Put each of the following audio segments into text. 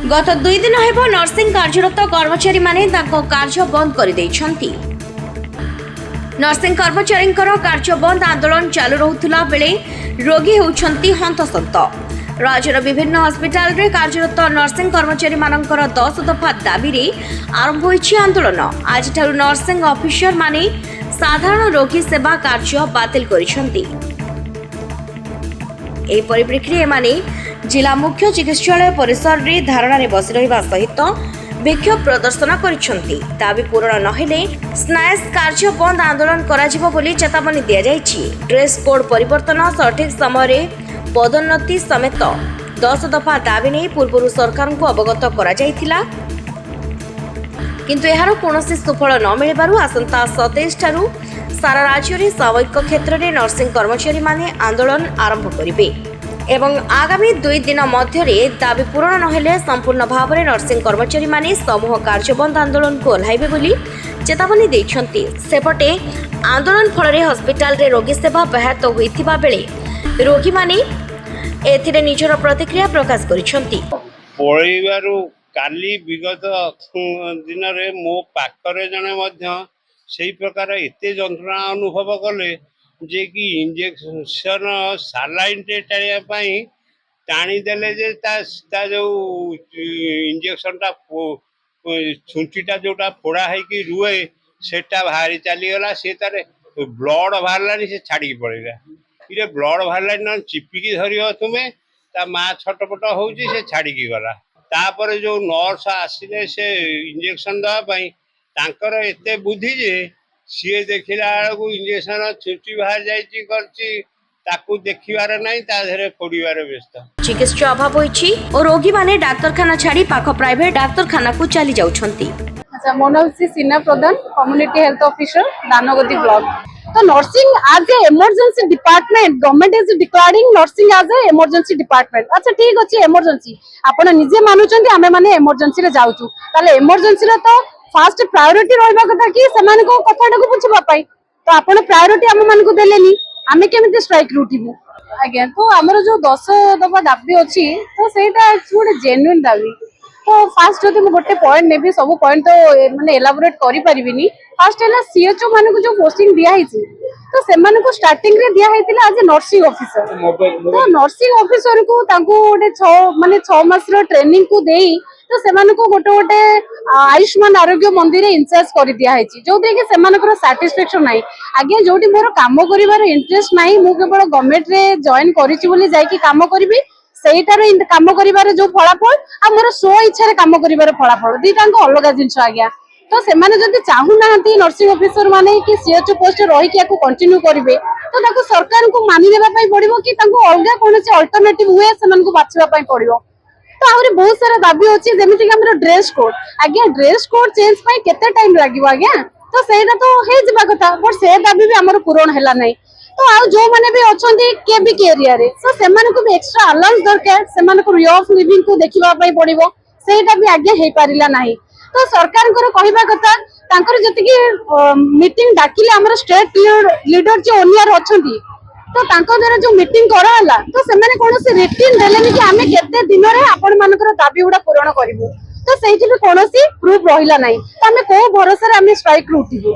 गत 2 दिन हेब नर्सिंग कार्यरत कर्मचारी माने कार्य बंद कर नर्सिंग कर्मचारी कार्य बंद आंदोलन चालू रहूला बेले रोगी होउछंती हंतसंत। राज्यर विभिन्न हस्पिटाल रे कार्यरत नर्सिंग कर्मचारी मानकर 10 दफा दाबी रे आरंभ होइछि आंदोलन। आज नर्सिंग ऑफिसर माने साधारण रोगी सेवा कार्य बातिल करिसंती। एही परिप्रेक्षी माने जिला मुख्य चिकित्सालय परिसर रे धारणा रे बसी रहिबा सहित विक्षोभ प्रदर्शन करिसंती। दाबी पूरण नहेले स्नायस कार्य बंद आंदोलन कराजिबो बोली चेतावनी दिया जायछि। ड्रेस कोड परिवर्तन सठिक समय रे पदोन्नति समेत 10 दफा दाबी नै पूर्व सरकार को अवगत करा जायथिला, किंतु एहार कोनोसी सुफल न मिलिबारु आसंता 27 ठारू सारा राज्य रे सामयिक क्षेत्र रे नर्सिंग कर्मचारी माने आंदोलन आरंभ करिवे एवं आगामी 2 दिन मध्य दाबी पूरण नहेले संपूर्ण भाव में नर्सिंग कर्मचारी माने समूह कार्यबंद आंदोलन को ओह्लाइबे बोली चेतावनी दैछंती। सेपटे आंदोलन फल हस्पिटाल रे रोगी सेवा व्याहत होइथिबा बेले रोगी माने एथिरे निजर प्रतिक्रिया प्रकाश करिसंती। पळिबारु काली विगत दिन रे मो पाखरे जने मध्य सेही प्रकार एते जंत्रणा अनुभव कले जे कि इंजेक्शन सालाइन टाणिया टाणी देले जे ता जो इंजेक्शन टा छुंटीटा जोटा फोड़ा है कि रुए सेटा बाहरी चलीगला सी तार ब्लड बाहर से छाड़ी पड़ेगा। ये ब्लड बाहर ना चिपिकी धर तुम्हें ता माँ छटपट हो छाड़ी गला। तापर जो नर्स आसिले से इंजेक्शन दवाई तांकर एते बुद्धि जे सी देखला बेलू इंजेक्शन छुटी बाहर जाकू देखिबार नहीं ताधरे फोड़ीबार व्यस्त। चिकित्सा अभाव होइछि और रोगी माने डाक्तरखाना छाड़ी पाख प्राइवेट डाक्तरखाना को चली जाउछंती। अच्छा, मो नाम Seena Pradhan, community health officer, Danagadi block. तो nursing as a emergency department, government is declaring nursing as a emergency department. अच्छा ठीक अछि, इमरजेंसी आपण निजे मानुचंती आमे माने इमरजेंसी रे जाउछु, ताले इमरजेंसी रे तो फास्ट प्रायोरिटी रहबा कथा कि समान को कथाटा को पुछबा पाई, तो आपण प्रायोरिटी आमे मान को देलेनी, आमे केमिति स्ट्राइक रूटिबु आज्ञा। तो हमर जो 10 दफा दाबी अछि तो सेटा एक्चुअली जेन्युइन दाबी। तो फास्ट जदि गोटे पॉइंट नेबी सब पॉइंट तो माने एलाबोरेट करि परिबिनी। फास्ट है सीएचओ मान को जो पोस्टिंग दिया है तो सेमान को स्टार्टिंग रे दिया है आज नर्सिंग ऑफिसर। तो नर्सिंग ऑफिसर को तांको गोटे 6 मास रो ट्रेनिंग को देई तो सेमान को गोटे गोटे आयुष्मान आरोग्य मंदिर इंचार्ज कर दिया है जो कि सेमानकर सैटिस्फैक्शन नाही। आगे जोटी मोर काम करिवार इंटरेस्ट नाही, मु केवल गवर्नमेंट रे जॉइन करिछि बोली जाई कि काम करिवि, सेटार काम करिवार जो फलाफल आ मोर स्व इच्छा रे काम करिवार फलाफल दीटांको अलग जिंस आज्ञा। तो सेमाने जदि चाहू नाहंती नर्सिंग ऑफिसर माने कि सीएचओ पोस्ट रही कि याकू कंटिन्यू करिवे तो ताको सरकार को मानि देबा पई पड़िबो कि ताको अलगा कोनोसी अल्टरनेटिव वे सेमान को बाछिबा पई पड़िबो। तो आहुरी बहुत सारा दाबी अछि जेमिति कि हमर ड्रेस कोड आज्ञा, ड्रेस कोड चेंज पई केते टाइम लागिवो आज्ञा, तो सेटा तो हे जिबा कथा, बट से दाबी भी हमर पूर्ण हैला नै। तो आ जो माने भी अछंती केबी के एरिया रे सो सेमान को भी एक्स्ट्रा अलाउंस दरकार, सेमान को वे ऑफ लिविंग को देखिबा पई पड़िबो, सेटा भी आज्ञा हे पारिला नाही। तो सरकार को कहबा कथा तांकर जति कि मीटिंग डाकिले हमर स्टेट लीडर जो ओनियर अछंती तो तांको द्वारा जो मीटिंग करा हला तो सेमाने कोनोसी रिटिन देलेनी कि आमे केते दिन रे आपण मानकर दाबी उडा पूर्ण करिवो, तो सेहि भी कोनोसी प्रूफ रहिला नाही। तो आमे को भरोसा रे आमे स्ट्राइक रूटिबो।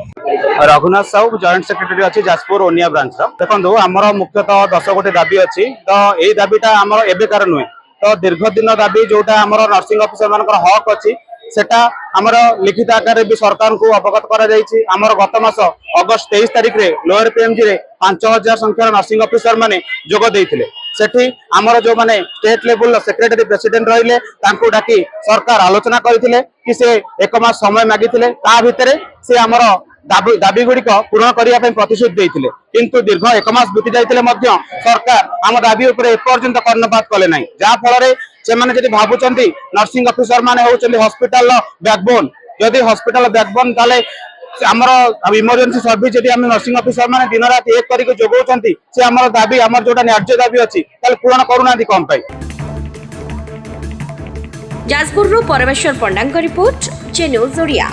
रघुनाथ साहू जॉइंट सेक्रेटरी अछि जाजपुर ओनिया ब्रांच रो। देखंदो हमर मुख्यतः 10 गोटे दाबी अछि, तो एई दाबीटा हमर एबे कार नुय, तो दीर्घ दिन दाबी जोटा हमर नर्सिंग ऑफिसर मानकर हक अछि सेटा हमर लिखित आकार भी सरकार को अवगत करा जायछि। हमर गत मास अगस्त 23 तारिख रे लोअर पीएमजी रे 5000 संख्यार नर्सिंग ऑफिसर माने जोग देइथिले। सेठी हमर जो माने स्टेट लेवल सेक्रेटरी प्रेसिडेंट रहिले तांको डाकी सरकार आलोचना करथिले कि से एक मास समय मागिथिले, ता भितरे से हमर दाबी गुड़िक पूर्ण करने प्रतिश्रुति देइथिले, किंतु दीर्घ 1 मास बीती जाइथिले मध्य सरकार आम दाबी उपरे एपर्यंत कर्णपात कले नाही। जहा फल से माने जदि भाबुचंती नर्सिंग ऑफिसर माने होचंती हॉस्पिटल बैकबोन, जदि हॉस्पिटल बैकबोन ताले आमर इमरजेंसी सर्विस जदि आम नर्सिंग ऑफिसर माने दिन रात एक करके जोगौचंती से आमर दाबी आमर जोटा न्याय्य दाबी अछि ताले पूर्ण करूनादी कम पाई। जाजपुर परमेश्वर पंडांग रिपोर्ट, जे न्यूज ओडिया।